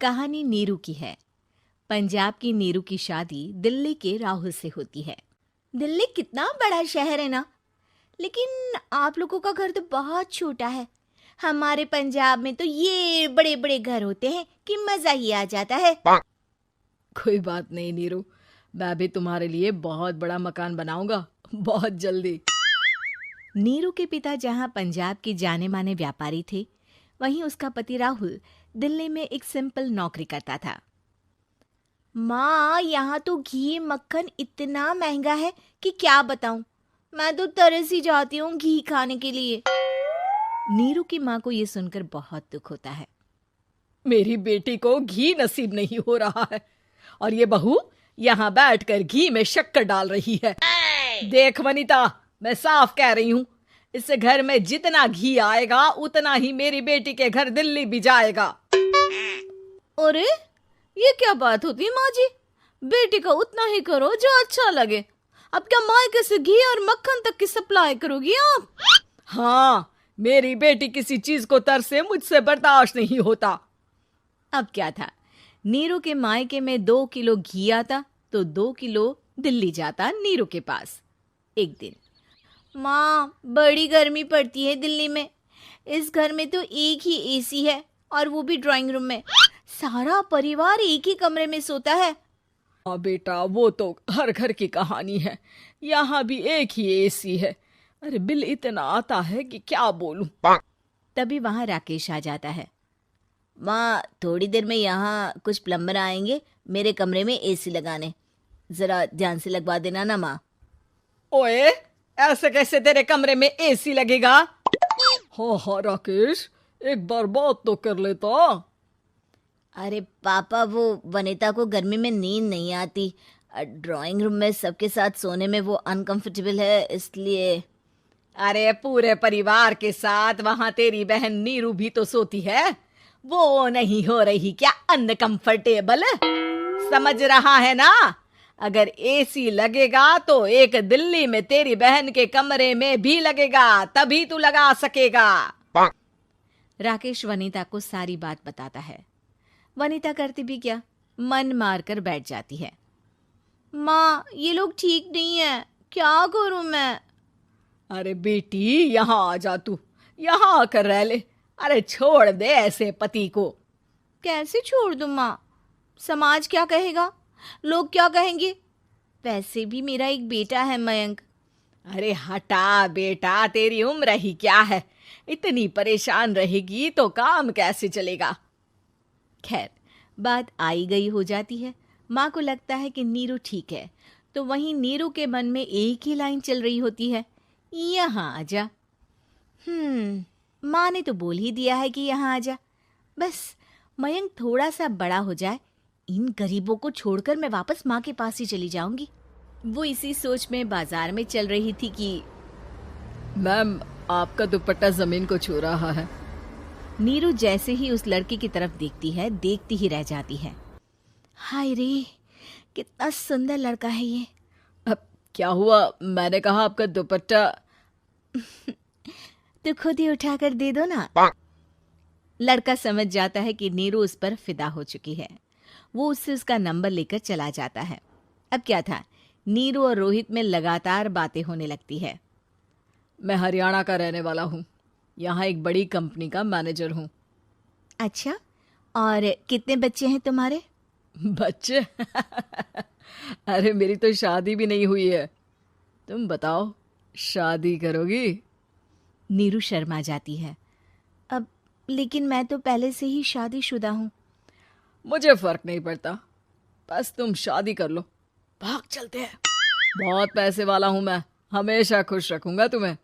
कहानी नीरू की है। पंजाब की नीरू की शादी दिल्ली के राहुल से होती है। दिल्ली कितना बड़ा शहर है ना, लेकिन आप लोगों का घर तो बहुत छोटा है। हमारे पंजाब में तो ये बड़े बड़े घर होते हैं कि मजा ही आ जाता है। कोई बात नहीं नीरू, मैं भी तुम्हारे लिए बहुत बड़ा मकान बनाऊंगा बहुत जल्दी। नीरू के पिता जहाँ पंजाब के जाने माने व्यापारी थे, वहीं उसका पति राहुल दिल्ली में एक सिंपल नौकरी करता था। माँ, यहाँ तो घी मक्खन इतना महंगा है कि क्या बताऊं। मैं तो तरस ही जाती हूँ घी खाने के लिए। नीरू की माँ को ये सुनकर बहुत दुख होता है। मेरी बेटी को घी नसीब नहीं हो रहा है और ये बहू यहाँ बैठकर घी में शक्कर डाल रही है। देख वनिता, मैं साफ कह रही हूँ, इस घर में जितना घी आएगा उतना ही मेरी बेटी के घर दिल्ली भी जाएगा। अरे ये क्या बात होती है माँ जी? बेटी का उतना ही करो जो अच्छा लगे। अब क्या मायके से घी और मक्खन तक की सप्लाई करोगी आप? हाँ, मेरी बेटी किसी चीज को तरसे मुझसे बर्दाश्त नहीं होता। अब क्या था, नीरू के मायके में 2 किलो घी आता तो 2 किलो दिल्ली जाता नीरू के पास। एक दिन, माँ बड़ी गर्मी पड़ती है दिल्ली में। इस घर में तो एक ही एसी है और वो भी ड्राइंग रूम में। सारा परिवार एक ही कमरे में सोता है। हाँ बेटा, वो तो हर घर की कहानी है। यहाँ भी एक ही एसी है। अरे बिल इतना आता है कि क्या बोलूं। तभी वहां राकेश आ जाता है। माँ, थोड़ी देर में यहाँ कुछ प्लम्बर आएंगे मेरे कमरे में एसी लगाने। जरा ध्यान से लगवा देना ना माँ। ओए, ऐसे कैसे तेरे कमरे में एसी लगेगा? हाँ राकेश, एक बार बात तो कर लेता। अरे पापा, वो वनिता को गर्मी में नींद नहीं आती। ड्राइंग रूम में सबके साथ सोने में वो अनकंफर्टेबल है, इसलिए। अरे पूरे परिवार के साथ वहां तेरी बहन नीरू भी तो सोती है। वो नहीं हो रही क्या अनकंफर्टेबल? समझ रहा है ना? अगर एसी लगेगा तो एक दिल्ली में तेरी बहन के कमरे में भी लगेगा, तभी तू लगा सकेगा। राकेश वनिता को सारी बात बताता है। वनिता करती भी क्या, मन मार कर बैठ जाती है। माँ, ये लोग ठीक नहीं है, क्या करूं मैं? अरे बेटी, यहाँ आ जा, तू यहाँ आकर रह ले। अरे छोड़ दे ऐसे पति को। कैसे छोड़ दूं माँ? समाज क्या कहेगा, लोग क्या कहेंगे? वैसे भी मेरा एक बेटा है मयंक। अरे हटा बेटा, तेरी उम्र ही क्या है? इतनी परेशान रहेगी तो काम कैसे चलेगा? खैर, बात आई गई हो जाती है। माँ को लगता है कि नीरू ठीक है, तो वहीं नीरू के मन में एक ही लाइन चल रही होती है, यहाँ आजा। माँ ने तो बोल ही दिया है कि यहाँ आजा। बस मयंक थोड़ा सा बड़ा हो जाए, इन गरीबों को छोड़कर मैं वापस माँ के पास ही चली जाऊंगी। वो इसी सोच में बाजार में चल रही थी कि मैम, आपका दुपट्टा जमीन को छू रहा है। नीरू जैसे ही उस लड़की की तरफ देखती है, देखती ही रह जाती है। हाय रे, कितना सुंदर लड़का है ये। अब क्या हुआ? मैंने कहा आपका दुपट्टा। तो खुद ही उठाकर दे दो ना। लड़का समझ जाता है कि नीरू उस पर फिदा हो चुकी है। वो उससे उसका नंबर लेकर चला जाता है। अब क्या था, नीरू और रोहित में लगातार बातें होने लगती है। मैं हरियाणा का रहने वाला हूँ, यहाँ एक बड़ी कंपनी का मैनेजर हूँ। अच्छा, और कितने बच्चे हैं तुम्हारे? बच्चे? अरे मेरी तो शादी भी नहीं हुई है। तुम बताओ, शादी करोगी? नीरू शर्मा जाती है। अब लेकिन मैं तो पहले से ही शादीशुदा हूँ। मुझे फर्क नहीं पड़ता, बस तुम शादी कर लो, भाग चलते हैं। बहुत पैसे वाला हूं मैं, हमेशा खुश रखूंगा तुम्हें।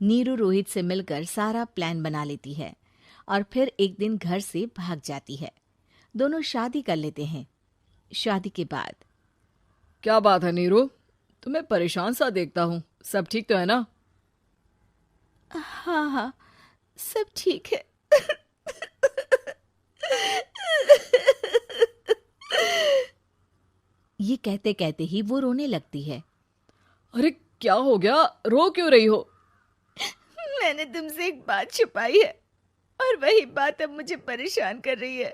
नीरू रोहित से मिलकर सारा प्लान बना लेती है और फिर एक दिन घर से भाग जाती है। दोनों शादी कर लेते हैं। शादी के बाद, क्या बात है नीरू, तुम्हें परेशान सा देखता हूँ, सब ठीक तो है ना? हाँ हाँ, सब ठीक है। ये कहते कहते ही वो रोने लगती है। अरे क्या हो गया, रो क्यों रही हो? मैंने तुमसे एक बात छुपाई है और वही बात अब मुझे परेशान कर रही है।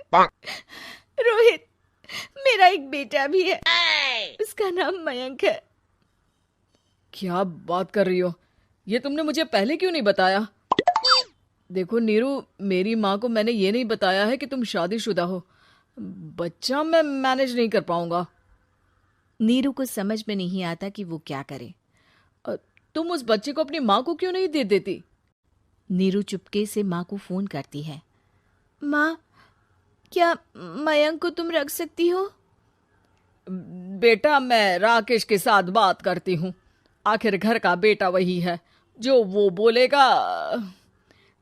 रोहित, मेरा एक बेटा भी है, उसका नाम मयंक है। क्या बात कर रही हो? ये तुमने मुझे पहले क्यों नहीं बताया? देखो नीरू, मेरी माँ को मैंने ये नहीं बताया है कि तुम शादीशुदा हो। बच्चा मैं मैनेज नहीं कर पाऊंगा। नीरू को समझ में नहीं आता कि वो क्या करे। अ, तुम उस बच्चे को अपनी माँ को क्यों नहीं दे देती? नीरू चुपके से माँ को फोन करती है। माँ, क्या मयंक को तुम रख सकती हो? बेटा, मैं राकेश के साथ बात करती हूँ। आखिर घर का बेटा वही है, जो वो बोलेगा।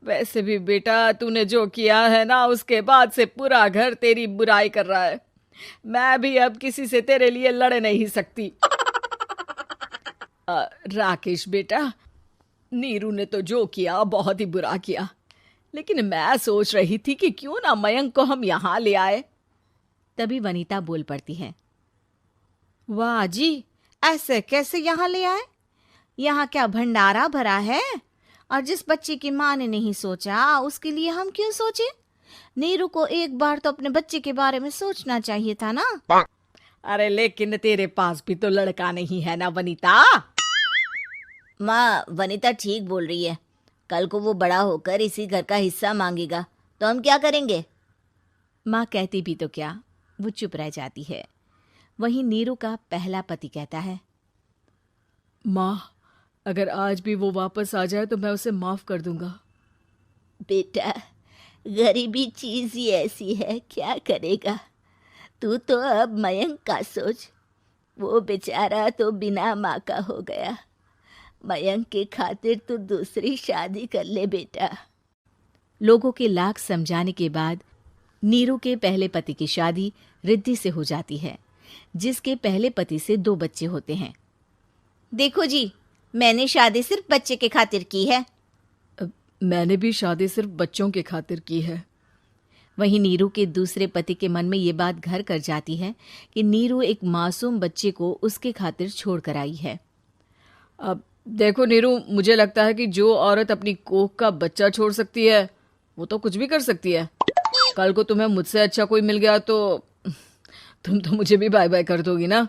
वैसे भी बेटा, तूने जो किया है ना, उसके बाद से पूरा घर तेरी बुराई कर रहा है। मैं भी अब किसी से तेरे लिए लड़ नहीं सकती। राकेश बेटा, नीरू ने तो जो किया बहुत ही बुरा किया, लेकिन मैं सोच रही थी कि क्यों ना मयंक को हम यहाँ ले आए। तभी वनीता बोल पड़ती है। वाह जी, ऐसे कैसे यहाँ ले आए? यहाँ क्या भंडारा भरा है? और जिस बच्चे की माँ ने नहीं सोचा, उसके लिए हम क्यों सोचे? नीरू को एक बार तो अपने बच्चे के बारे में सोचना चाहिए था ना। अरे लेकिन तेरे पास भी तो लड़का नहीं है ना वनीता। माँ, वनीता ठीक बोल रही है। कल को वो बड़ा होकर इसी घर का हिस्सा मांगेगा, तो हम क्या करेंगे? माँ कहती भी तो क्या, वो चुप रह जाती है। वहीं नीरू का पहला पति कहता है। माँ, अगर आज भी वो वापस आ जाए तो मैं उसे माफ कर दूंगा। बेटा, गरीबी चीज ही ऐसी है, क्या करेगा? तू तो अब मयंक का सोच। वो बेचारा तो बिना माँ का हो गया। मयंक के खातिर तू दूसरी शादी कर ले बेटा। लोगों के लाख समझाने के बाद नीरू के पहले पति की शादी रिद्धि से हो जाती है, जिसके पहले पति से 2 बच्चे होते हैं। देखो जी, मैंने शादी सिर्फ बच्चे के खातिर की है। मैंने भी शादी सिर्फ बच्चों के खातिर की है। वहीं नीरू के दूसरे पति के मन में ये बात घर कर जाती है कि नीरू एक मासूम बच्चे को उसके खातिर छोड़ कर आई है। अब देखो नीरू, मुझे लगता है कि जो औरत अपनी कोख का बच्चा छोड़ सकती है, वो तो कुछ भी कर सकती है। कल को तुम्हें मुझसे अच्छा कोई मिल गया तो तुम तो मुझे भी बाय बाय कर दोगी ना।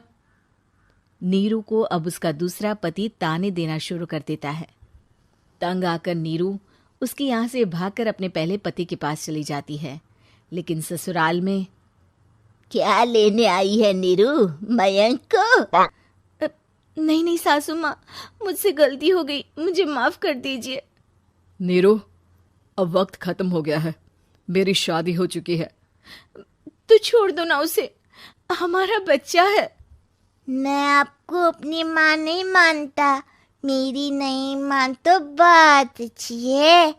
नीरू को अब उसका दूसरा पति ताने देना शुरू कर देता है। तंग आकर नीरू उसके यहाँ से भागकर अपने पहले पति के पास चली जाती है, लेकिन ससुराल में क्या लेने आई है नीरू, मयंक को? नहीं नहीं सासू माँ, मुझसे गलती हो गई, मुझे माफ कर दीजिए। नीरू, अब वक्त खत्म हो गया है, मेरी शादी हो चुकी है। तो छोड़ दो ना उसे, हमारा बच्चा है। मैं आपको अपनी माँ नहीं मानता, मेरी नहीं मान तो बात अच्छी है।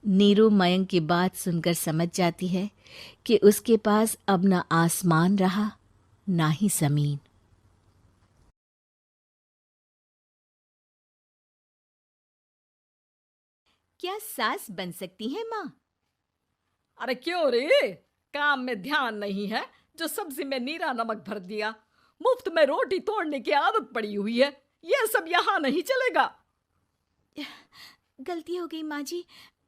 नीरू मयंक की बात सुनकर समझ जाती है कि उसके पास अब ना आसमान रहा ना ही जमीन। क्या सास बन सकती है माँ? अरे क्यों रे, काम में ध्यान नहीं है जो सब्जी में नीरा नमक भर दिया। मुफ्त में रोटी तोड़ने की आदत पड़ी हुई है, ये सब यहाँ नहीं चलेगा। गलती हो गई माँ जी,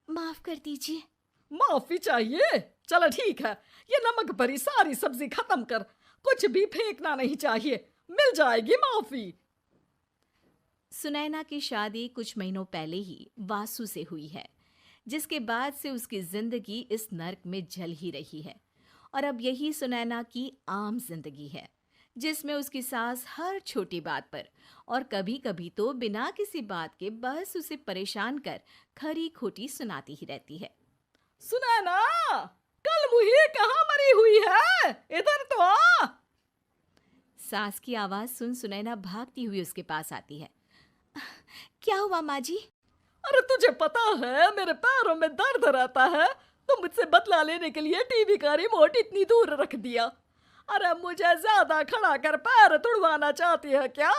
माफ कर दीजिए। माफी चाहिए? चलो ठीक है, ये नमक भरी सारी सब्जी खत्म कर, कुछ भी फेंकना नहीं चाहिए, मिल जाएगी माफी। सुनैना की शादी कुछ महीनों पहले ही वासु से हुई है, जिसके बाद से उसकी जिंदगी इस नर्क में जल ही रही है। और अब यही सुनैना की आम जिंदगी है, जिसमें उसकी सास हर छोटी बात पर और कभी कभी तो बिना किसी बात के बस उसे परेशान कर खरी खोटी सुनाती ही रहती है। सुनैना, कल मुही कहाँ मरी हुई है, इधर तो आ। सास की आवाज सुन सुनैना भागती हुई उसके पास आती है। क्या हुआ माँ जी? अरे तुझे पता है मेरे पैरों में दर्द रहता है, तो मुझसे बदला लेने के लिए टीवी का रिमोट इतनी दूर रख दिया। अरे मुझे ज्यादा खड़ा कर पैर तुड़वाना चाहती है क्या?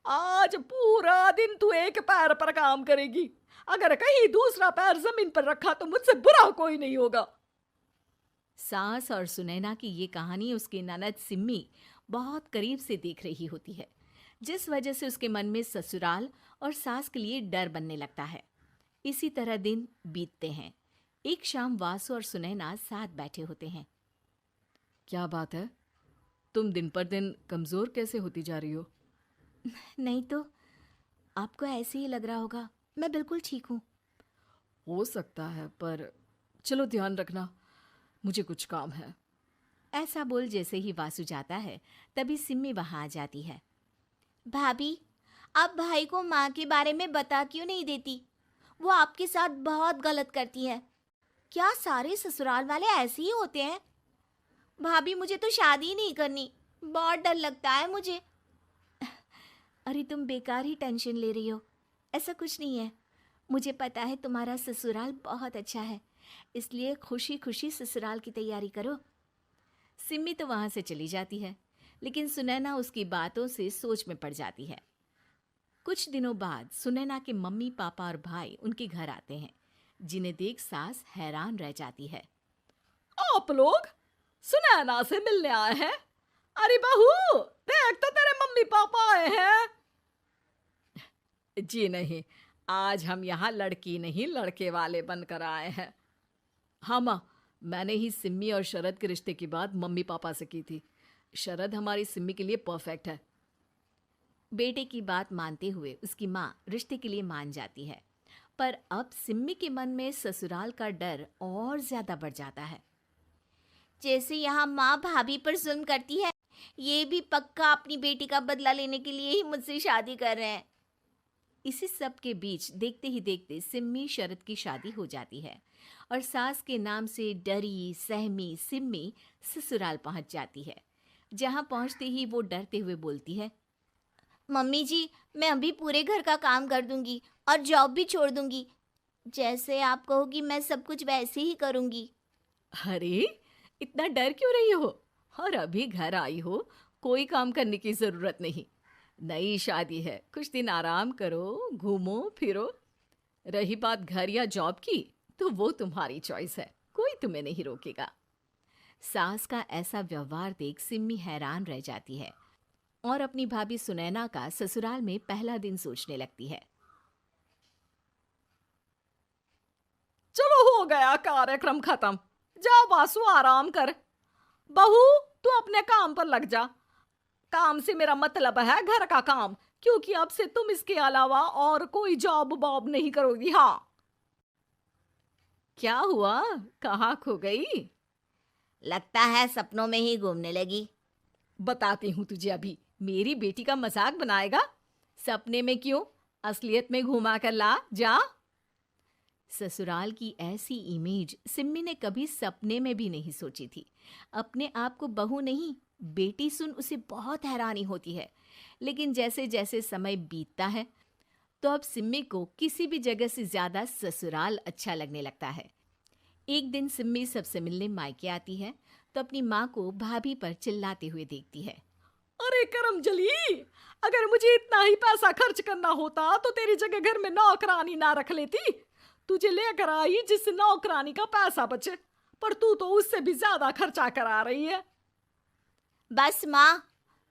आज पूरा दिन तू एक पैर पर काम करेगी, अगर कहीं दूसरा पैर जमीन पर रखा तो मुझसे बुरा कोई नहीं होगा। सास और सुनैना की ये कहानी उसकी ननद सिम्मी बहुत करीब से देख रही होती है, जिस वजह से उसके मन में ससुराल और सास के लिए डर बनने लगता है। इसी तरह दिन बीतते हैं। एक शाम वासु और सुनैना साथ बैठे होते हैं। क्या बात है, तुम दिन पर दिन कमजोर कैसे होती जा रही हो? नहीं तो, आपको ऐसे ही लग रहा होगा, मैं बिल्कुल ठीक हूँ। हो सकता है, पर चलो ध्यान रखना, मुझे कुछ काम है। ऐसा बोल जैसे ही वासु जाता है तभी सिम्मी वहां आ जाती है। भाभी, आप भाई को माँ के बारे में बता क्यों नहीं देती? वो आपके साथ बहुत गलत करती है। क्या सारे ससुराल वाले ऐसे ही होते हैं? भाभी, मुझे तो शादी नहीं करनी, बहुत डर लगता है मुझे। अरे तुम बेकार ही टेंशन ले रही हो, ऐसा कुछ नहीं है। मुझे पता है तुम्हारा ससुराल बहुत अच्छा है, इसलिए खुशी खुशी ससुराल की तैयारी करो। सिम्मी तो वहां से चली जाती है, लेकिन सुनैना उसकी बातों से सोच में पड़ जाती है। कुछ दिनों बाद सुनैना के मम्मी पापा और भाई उनके घर आते हैं, जिन्हें देख सास हैरान रह जाती है। आप लोग सुनैना से मिलने आए हैं? अरे बहू, देख तो तेरे मम्मी पापा आए हैं। जी नहीं, आज हम यहाँ लड़की नहीं लड़के वाले बनकर आए हैं। हाँ माँ, मैंने ही सिम्मी और शरद के रिश्ते की बात मम्मी पापा से की थी। शरद हमारी सिम्मी के लिए परफेक्ट है। बेटे की बात मानते हुए उसकी माँ रिश्ते के लिए मान जाती है, पर अब सिम्मी के मन में ससुराल का डर और ज्यादा बढ़ जाता है। जैसे यहाँ माँ भाभी पर जुल्म करती है, ये भी पक्का अपनी बेटी का बदला लेने के लिए ही मुझसे शादी कर रहे हैं। इसी सब के बीच देखते ही देखते सिम्मी शरद की शादी हो जाती है और सास के नाम से डरी सहमी सिम्मी ससुराल पहुंच जाती है। जहां पहुंचते ही वो डरते हुए बोलती है, मम्मी जी, मैं अभी पूरे घर का काम कर दूंगी और जॉब भी छोड़ दूंगी। जैसे आप कहोगी मैं सब कुछ वैसे ही करूंगी। अरे, इतना डर क्यों रही हो? और अभी घर आई हो, कोई काम करने की जरूरत नहीं। नई शादी है, कुछ दिन आराम करो, घूमो फिरो। रही बात घर या जॉब की, तो वो तुम्हारी चॉइस है, कोई तुम्हें नहीं रोकेगा। सास का ऐसा व्यवहार देख सिम्मी हैरान रह जाती है और अपनी भाभी सुनैना का ससुराल में पहला दिन सोचने लगती है। चलो, हो गया कार्यक्रम खत्म। जा वासु, आराम कर। बहू, तू अपने काम पर लग जा। काम से मेरा मतलब है घर का काम, क्योंकि अब से तुम इसके अलावा और कोई जॉब बॉब नहीं करोगी। हाँ। क्या हुआ, कहाँ खो गई? लगता है सपनों में ही घूमने लगी। बताती हूँ तुझे अभी। मेरी बेटी का मजाक बनाएगा? सपने में क्यों, असलियत में घुमा कर ला। जा। ससुराल की ऐसी इमेज सिम्मी ने कभी सपने में भी नहीं सोची थी। अपने आप को बहू नहीं, बेटी सुन उसे बहुत हैरानी होती है। लेकिन जैसे जैसे समय बीतता है तो अब सिम्मी को किसी भी जगह से ज्यादा ससुराल अच्छा लगने लगता है। एक दिन सिम्मी सबसे मिलने मायके आती है तो अपनी माँ को भाभी पर चिल्लाते हुए देखती है। अरे करमजली, अगर मुझे इतना ही पैसा खर्च करना होता तो तेरी जगह घर में नौकरानी ना रख लेती। तुझे लेकर आई जिस नौकरानी का पैसा बचे, पर तू तो उससे भी ज्यादा खर्चा करा रही है। बस माँ,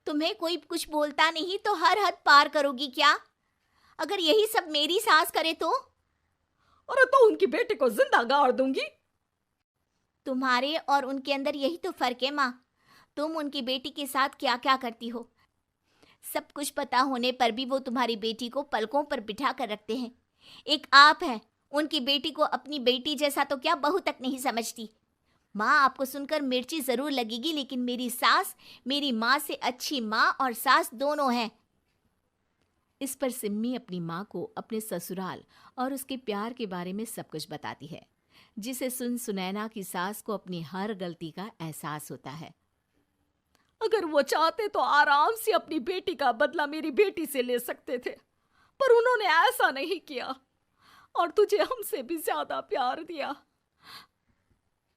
तुम्हें कोई कुछ बोलता नहीं तो हर हद पार करोगी क्या? अगर यही सब मेरी सास करे तो? अरे तो उनकी बेटी को जिंदा गाड़ दूंगी। तुम्हारे और उनके अंदर यही तो फर्क है माँ। तुम उनकी बेटी के साथ क्या क्या करती हो, सब कुछ पता होने पर भी वो तुम्हारी बेटी को पलकों पर बिठा कर रखते हैं। एक आप है, उनकी बेटी को अपनी बेटी जैसा तो क्या बहू तक नहीं समझती। माँ, आपको सुनकर मिर्ची जरूर लगेगी, लेकिन मेरी सास मेरी माँ से अच्छी माँ और सास दोनों हैं। इस पर सिम्मी अपनी माँ को अपने ससुराल और उसके प्यार के बारे में सब कुछ बताती है, जिसे सुन सुनैना की सास को अपनी हर गलती का एहसास होता है। अगर वो चाहते तो आराम से अपनी बेटी का बदला मेरी बेटी से ले सकते थे, पर उन्होंने ऐसा नहीं किया और तुझे हमसे भी ज्यादा प्यार दिया।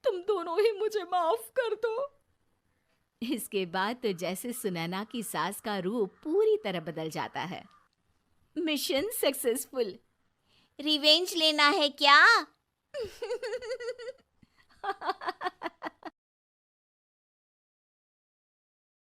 तुम दोनों ही मुझे माफ कर दो। इसके बाद तो जैसे सुनैना की सास का रूप पूरी तरह बदल जाता है। Mission successful. रिवेंज लेना है क्या?